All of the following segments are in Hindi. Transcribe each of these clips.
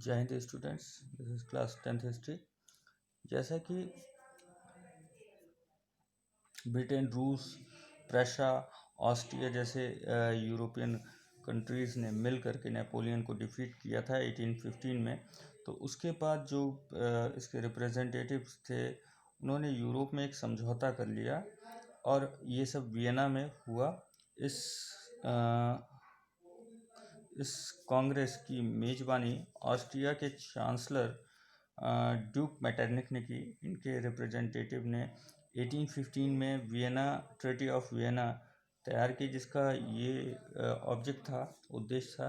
जय Hind students, this is class 10th history. जैसा कि ब्रिटेन, रूस, प्रशा, ऑस्ट्रिया जैसे यूरोपियन कंट्रीज़ ने मिल करके नेपोलियन को डिफीट किया था 1815 में। तो उसके बाद जो इसके रिप्रेजेंटेटिव्स थे उन्होंने यूरोप में एक समझौता कर लिया और ये सब वियना में हुआ। इस कांग्रेस की मेज़बानी ऑस्ट्रिया के चांसलर ड्यूक मेटरनिक ने की। इनके रिप्रेजेंटेटिव ने 1815 में वियना ट्रीटी ऑफ वियना तैयार की, जिसका ये ऑब्जेक्ट था, उद्देश्य था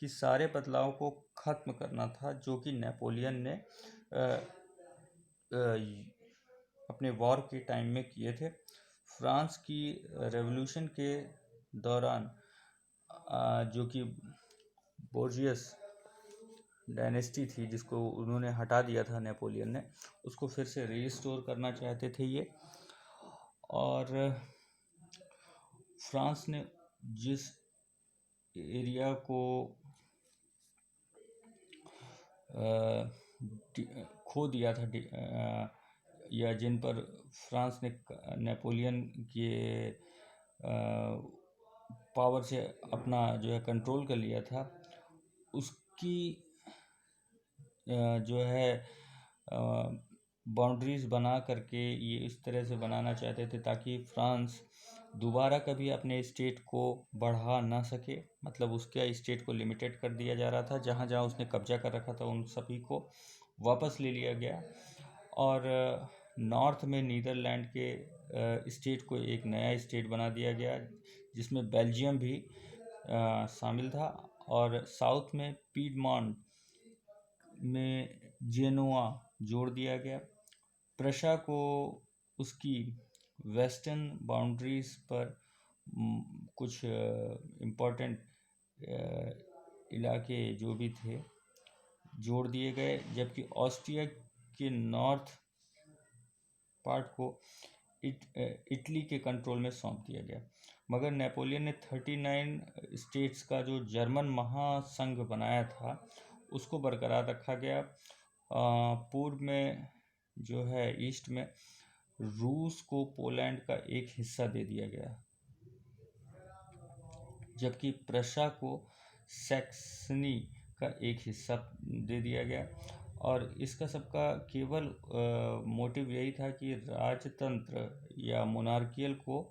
कि सारे बदलाव को ख़त्म करना था जो कि नेपोलियन ने अपने वॉर के टाइम में किए थे। फ्रांस की रेवोल्यूशन के दौरान जो कि बोर्जियस डायनेस्टी थी, जिसको उन्होंने हटा दिया था नेपोलियन ने, उसको फिर से रीस्टोर करना चाहते थे ये। और फ्रांस ने जिस एरिया को खो दिया था या जिन पर फ्रांस ने नेपोलियन के पावर से अपना जो है कंट्रोल कर लिया था, उसकी जो है बाउंड्रीज बना करके ये इस तरह से बनाना चाहते थे ताकि फ्रांस दोबारा कभी अपने स्टेट को बढ़ा ना सके। मतलब उसके स्टेट को लिमिटेड कर दिया जा रहा था, जहाँ जहाँ उसने कब्जा कर रखा था उन सभी को वापस ले लिया गया। और नॉर्थ में नीदरलैंड के स्टेट को एक नया स्टेट बना दिया गया, जिसमें बेल्जियम भी शामिल था। और साउथ में पीडमॉन्ट में जेनोआ जोड़ दिया गया। प्रशा को उसकी वेस्टर्न बाउंड्रीज पर कुछ इम्पोर्टेंट इलाके जो भी थे जोड़ दिए गए, जबकि ऑस्ट्रिया के नॉर्थ पार्ट को इटली के कंट्रोल में सौंप दिया गया। मगर नेपोलियन ने 39 स्टेट्स का जो जर्मन महासंघ बनाया था उसको बरकरार रखा गया। पूर्व में जो है ईस्ट में रूस को पोलैंड का एक हिस्सा दे दिया गया, जबकि प्रशा को सैक्सनी का एक हिस्सा दे दिया गया। और इसका सबका केवल मोटिव यही था कि राजतंत्र या मोनार्कियल को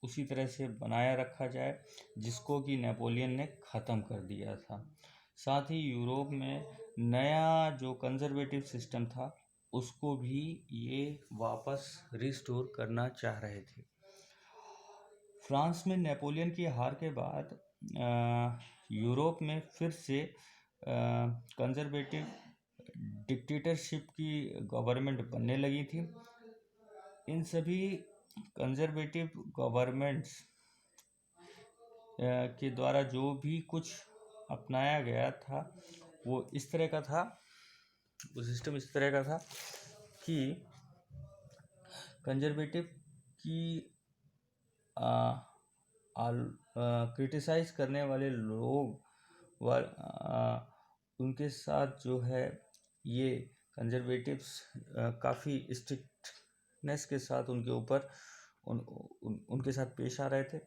उसी तरह से बनाया रखा जाए जिसको कि नेपोलियन ने ख़त्म कर दिया था। साथ ही यूरोप में नया जो कंजर्वेटिव सिस्टम था उसको भी ये वापस रिस्टोर करना चाह रहे थे। फ्रांस में नेपोलियन की हार के बाद यूरोप में फिर से कंजर्वेटिव डिक्टेटरशिप की गवर्नमेंट बनने लगी थी। इन सभी कंजर्वेटिव गवर्नमेंट्स के द्वारा जो भी कुछ अपनाया गया था वो इस तरह का था, वो सिस्टम इस तरह का था कि कंजर्वेटिव की क्रिटिसाइज करने वाले लोग उनके साथ जो है ये कंजर्वेटिव्स काफ़ी स्ट्रिक्टनेस के साथ उनके ऊपर उनके साथ पेश आ रहे थे।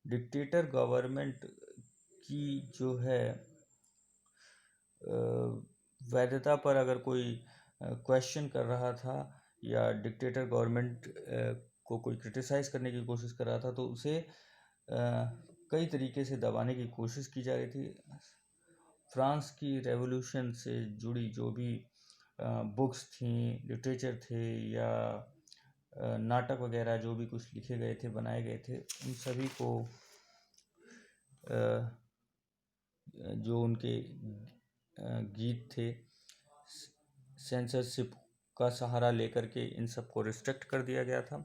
डिक्टेटर गवर्नमेंट की जो है वैधता पर अगर कोई क्वेश्चन कर रहा था या डिक्टेटर गवर्नमेंट को कोई क्रिटिसाइज़ करने की कोशिश कर रहा था तो उसे कई तरीके से दबाने की कोशिश की जा रही थी। फ्रांस की रेवोल्यूशन से जुड़ी जो भी बुक्स थी, लिटरेचर थे या नाटक वगैरह जो भी कुछ लिखे गए थे, बनाए गए थे, उन सभी को जो उनके गीत थे सेंसरशिप का सहारा लेकर के इन सब को रिस्ट्रिक्ट कर दिया गया था।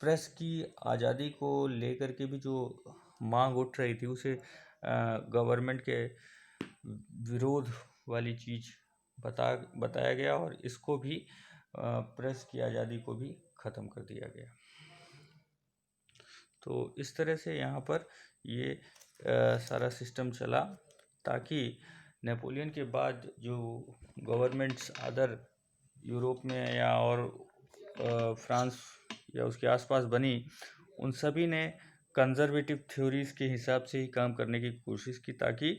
प्रेस की आज़ादी को लेकर के भी जो मांग उठ रही थी उसे गवर्नमेंट के विरोध वाली चीज़ बताया गया और इसको भी प्रेस की आज़ादी को भी ख़त्म कर दिया गया। तो इस तरह से यहाँ पर ये सारा सिस्टम चला, ताकि नेपोलियन के बाद जो गवर्नमेंट्स अदर यूरोप में या और फ्रांस या उसके आसपास बनी, उन सभी ने कंजर्वेटिव थ्योरीज के हिसाब से ही काम करने की कोशिश की, ताकि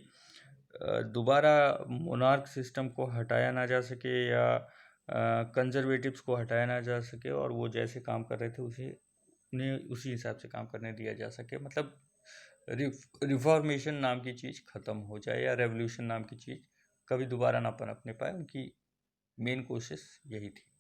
दोबारा मोनार्क सिस्टम को हटाया ना जा सके या कंजर्वेटिव्स को हटाया ना जा सके, और वो जैसे काम कर रहे थे उन्हें उसी हिसाब से काम करने दिया जा सके। मतलब रिफॉर्मेशन नाम की चीज़ ख़त्म हो जाए या रेवोल्यूशन नाम की चीज़ कभी दोबारा ना पनपने पाए। उनकी मेन कोशिश यही थी।